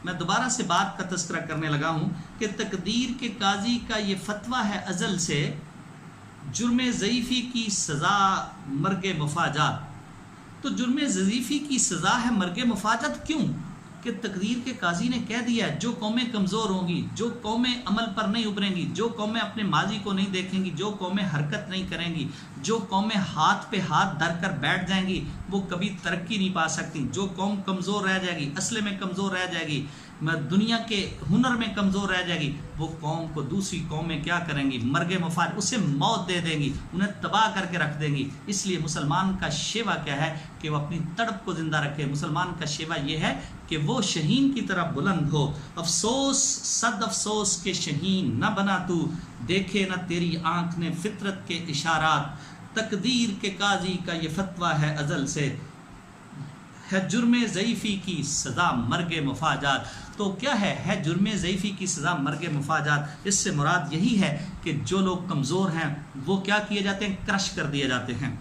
میں دوبارہ سے بات کا تذکرہ کرنے لگا ہوں کہ تقدیر کے قاضی کا یہ فتویٰ ہے ازل سے، جرم ضعیفی کی سزا مرگ مفاجات۔ تو جرم ضعیفی کی سزا ہے مرگ مفاجات، کیوں؟ کہ تقدیر کے قاضی نے کہہ دیا جو قومیں کمزور ہوں گی، جو قومیں عمل پر نہیں ابھریں گی، جو قومیں اپنے ماضی کو نہیں دیکھیں گی، جو قومیں حرکت نہیں کریں گی، جو قومیں ہاتھ پہ ہاتھ دھر کر بیٹھ جائیں گی، وہ کبھی ترقی نہیں پا سکتی۔ جو قوم کمزور رہ جائے گی، اسلحے میں کمزور رہ جائے گی، دنیا کے ہنر میں کمزور رہ جائے گی، وہ قوم کو دوسری قومیں کیا کریں گی؟ مرگ مفاد، اسے موت دے دیں گی، انہیں تباہ کر کے رکھ دیں گی۔ اس لیے مسلمان کا شیوا کیا ہے کہ وہ اپنی تڑپ کو زندہ رکھے۔ مسلمان کا شیوا یہ ہے کہ وہ شہین کی طرح بلند ہو۔ افسوس صد افسوس کے شہین نہ بنا تو، دیکھے نہ تیری آنکھ نے فطرت کے اشارات۔ تقدیر کے قاضی کا یہ فتویٰ ہے ازل سے، ہے جرم ضعیفی کی سزا مرگ مفاجات۔ تو کیا ہے جرم ضعیفی کی سزا مرگ مفاجات؟ اس سے مراد یہی ہے کہ جو لوگ کمزور ہیں وہ کیا کیے جاتے ہیں؟ کرش کر دیے جاتے ہیں۔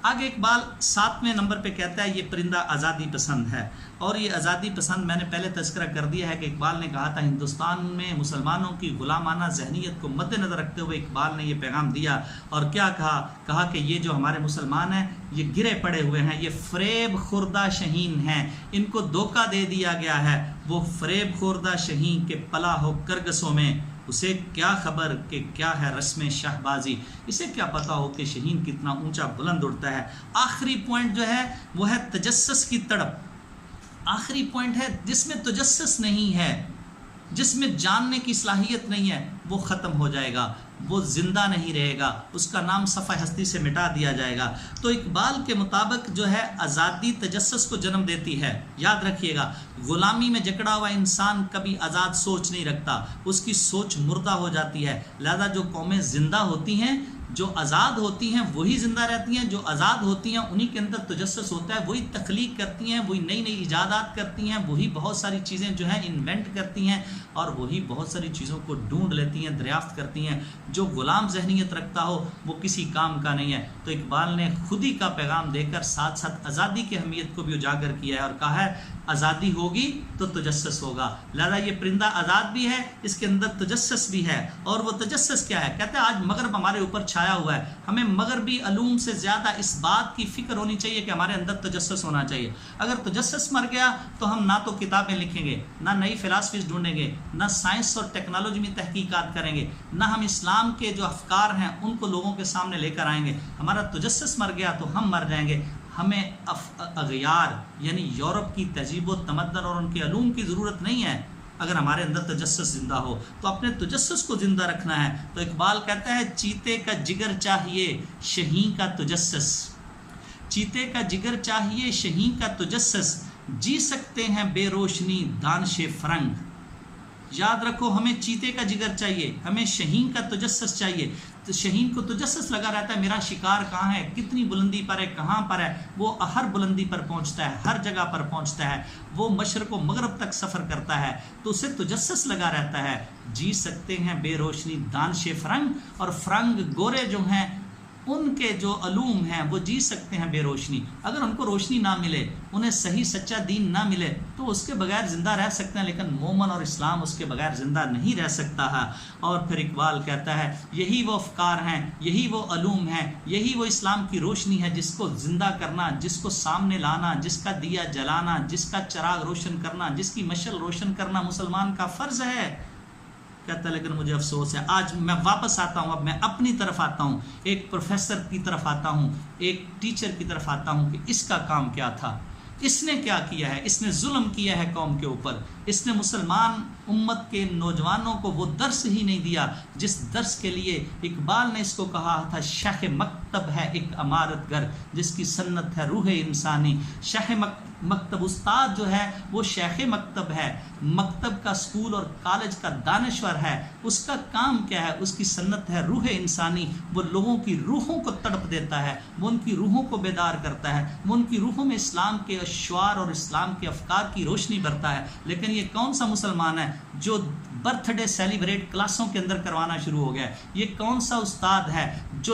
آگے اقبال 7ویں نمبر پہ کہتا ہے یہ پرندہ آزادی پسند ہے، اور یہ آزادی پسند میں نے پہلے تذکرہ کر دیا ہے کہ اقبال نے کہا تھا ہندوستان میں مسلمانوں کی غلامانہ ذہنیت کو مد نظر رکھتے ہوئے اقبال نے یہ پیغام دیا، اور کیا کہا کہ یہ جو ہمارے مسلمان ہیں یہ گرے پڑے ہوئے ہیں، یہ فریب خوردہ شہین ہیں، ان کو دھوکہ دے دیا گیا ہے۔ وہ فریب خوردہ شہین کے پلا ہو کرگسوں میں، اسے کیا خبر کہ کیا ہے رسم شہبازی، اسے کیا پتا ہو کہ شہین کتنا اونچا بلند اڑتا ہے۔ آخری پوائنٹ جو ہے وہ ہے تجسس کی تڑپ۔ آخری پوائنٹ ہے جس میں تجسس نہیں ہے، جس میں جاننے کی صلاحیت نہیں ہے، وہ ختم ہو جائے گا، وہ زندہ نہیں رہے گا، اس کا نام صفحہ ہستی سے مٹا دیا جائے گا۔ تو اقبال کے مطابق جو ہے آزادی تجسس کو جنم دیتی ہے۔ یاد رکھیے گا، غلامی میں جکڑا ہوا انسان کبھی آزاد سوچ نہیں رکھتا، اس کی سوچ مردہ ہو جاتی ہے۔ لہذا جو قومیں زندہ ہوتی ہیں، جو آزاد ہوتی ہیں وہی زندہ رہتی ہیں، جو آزاد ہوتی ہیں انہی کے اندر تجسس ہوتا ہے، وہی تخلیق کرتی ہیں، وہی نئی نئی ایجادات کرتی ہیں، وہی بہت ساری چیزیں جو ہیں انوینٹ کرتی ہیں، اور وہی بہت ساری چیزوں کو ڈھونڈ لیتی ہیں، دریافت کرتی ہیں۔ جو غلام ذہنیت رکھتا ہو وہ کسی کام کا نہیں ہے۔ تو اقبال نے خود ہی کا پیغام دے کر ساتھ ساتھ آزادی کی اہمیت کو بھی اجاگر کیا ہے، اور کہا ہے آزادی ہوگی تو تجسس ہوگا۔ لہذا یہ پرندہ آزاد بھی ہے، اس کے اندر تجسس بھی ہے، اور وہ تجسس کیا ہے؟ کہتے ہیں آج مغرب ہمارے اوپر چھایا ہوا ہے، ہمیں مغربی علوم سے زیادہ اس بات کی فکر ہونی چاہیے کہ ہمارے اندر تجسس ہونا چاہیے۔ اگر تجسس مر گیا تو ہم نہ تو کتابیں لکھیں گے، نہ نئی فلاسفیز ڈھونڈیں گے، نہ سائنس اور ٹیکنالوجی میں تحقیقات کریں گے، نہ ہم اسلام کے جو افکار ہیں ان کو لوگوں کے سامنے لے کر آئیں گے۔ ہمارا تجسس مر گیا تو ہم مر جائیں گے۔ ہمیں اغیار یعنی یورپ کی تہذیب و تمدن اور ان کے علوم کی ضرورت نہیں ہے۔ اگر ہمارے اندر تجسس زندہ ہو تو اپنے تجسس کو زندہ رکھنا ہے۔ تو اقبال کہتا ہے چیتے کا جگر چاہیے شہین کا تجسس، چیتے کا جگر چاہیے شہین کا تجسس، جی سکتے ہیں بے روشنی دانش فرنگ۔ یاد رکھو، ہمیں چیتے کا جگر چاہیے، ہمیں شہین کا تجسس چاہیے۔ تو شہین کو تجسس لگا رہتا ہے میرا شکار کہاں ہے، کتنی بلندی پر ہے، کہاں پر ہے۔ وہ ہر بلندی پر پہنچتا ہے، ہر جگہ پر پہنچتا ہے، وہ مشرق و مغرب تک سفر کرتا ہے، تو اسے تجسس لگا رہتا ہے۔ جی سکتے ہیں بے روشنی دانش فرنگ، اور فرنگ گورے جو ہیں ان کے جو علوم ہیں وہ جی سکتے ہیں بے روشنی۔ اگر ان کو روشنی نہ ملے، انہیں صحیح سچا دین نہ ملے تو اس کے بغیر زندہ رہ سکتے ہیں، لیکن مومن اور اسلام اس کے بغیر زندہ نہیں رہ سکتا ہے۔ اور پھر اقبال کہتا ہے یہی وہ افکار ہیں، یہی وہ علوم ہیں، یہی وہ اسلام کی روشنی ہے جس کو زندہ کرنا، جس کو سامنے لانا، جس کا دیا جلانا، جس کا چراغ روشن کرنا، جس کی مشعل روشن کرنا مسلمان کا فرض ہے۔ کہتا ہے لیکن مجھے افسوس ہے، آج میں واپس آتا ہوں، اب میں اپنی طرف آتا ہوں، ایک پروفیسر کی طرف آتا ہوں، ایک ٹیچر کی طرف آتا ہوں کہ اس کا کام کیا تھا، اس نے کیا کیا ہے، اس نے ظلم کیا ہے قوم کے اوپر، اس نے مسلمان امت کے نوجوانوں کو وہ درس ہی نہیں دیا جس درس کے لیے اقبال نے اس کو کہا تھا شیخ مکتب ہے ایک عمارت گھر جس کی سنت ہے روح انسانی۔ شیخ مکتب استاد جو ہے وہ شیخ مکتب ہے، مکتب کا اسکول اور کالج کا دانشور ہے، اس کا کام کیا ہے، اس کی سنت ہے روح انسانی۔ وہ لوگوں کی روحوں کو تڑپ دیتا ہے، وہ ان کی روحوں کو بیدار کرتا ہے، وہ ان کی روحوں میں اسلام کے اشعار اور اسلام کے افکار کی روشنی بھرتا ہے۔ لیکن یہ کون سا مسلمان ہے جو برتھ ڈے سیلیبریٹ کلاسوں کے اندر کروانا شروع ہو گیا ہے؟ یہ کون سا استاد ہے جو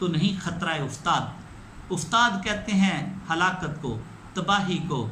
تو نہیں خطرہ افتاد۔ افتاد کہتے ہیں ہلاکت کو، تباہی کو،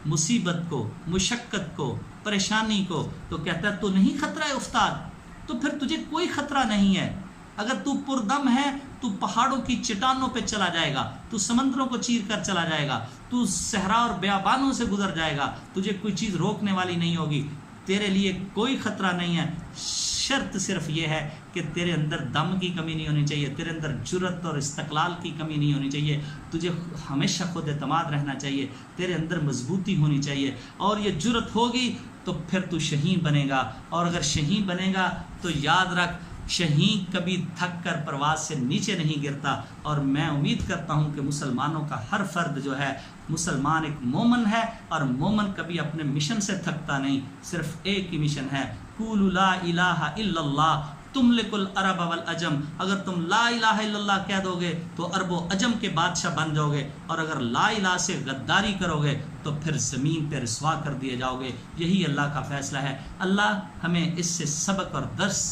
مصیبت کو، مشقت کو، پریشانی کو، تو کہتا ہے تو نہیں خطرہ افتاد، تو پھر تجھے کوئی خطرہ نہیں ہے۔ اگر تو پردم ہے تو پہاڑوں کی چٹانوں پہ چلا جائے گا، تو سمندروں کو چیر کر چلا جائے گا، تو صحرا اور بیابانوں سے گزر جائے گا، تجھے کوئی چیز روکنے والی نہیں ہوگی، تیرے لیے کوئی خطرہ نہیں ہے۔ شرط صرف یہ ہے کہ تیرے اندر دم کی کمی نہیں ہونی چاہیے، تیرے اندر جرت اور استقلال کی کمی نہیں ہونی چاہیے، تجھے ہمیشہ خود اعتماد رہنا چاہیے، تیرے اندر مضبوطی ہونی چاہیے، اور یہ جرت ہوگی تو پھر تو شہین بنے گا، اور اگر شہین بنے گا تو یاد رکھ شہین کبھی تھک کر پرواز سے نیچے نہیں گرتا۔ اور میں امید کرتا ہوں کہ مسلمانوں کا ہر فرد جو ہے، مسلمان ایک مومن ہے، اور مومن کبھی اپنے مشن سے تھکتا نہیں، صرف ایک ہی مشن ہے، قولوا لا الہ الا اللہ تملک العرب والعجم۔ اگر تم لا الہ الا اللہ کہہ دو گے تو عرب و عجم کے بادشاہ بن جاؤ گے، اور اگر لا الہ سے غداری کرو گے تو پھر زمین پہ رسوا کر دیے جاؤ گے۔ یہی اللہ کا فیصلہ ہے۔ اللہ ہمیں اس سے سبق اور درس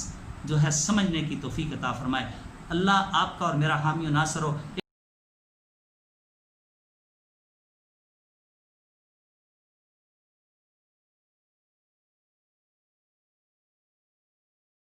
جو ہے سمجھنے کی توفیق عطا فرمائے۔ اللہ آپ کا اور میرا حامی و ناصر ہو۔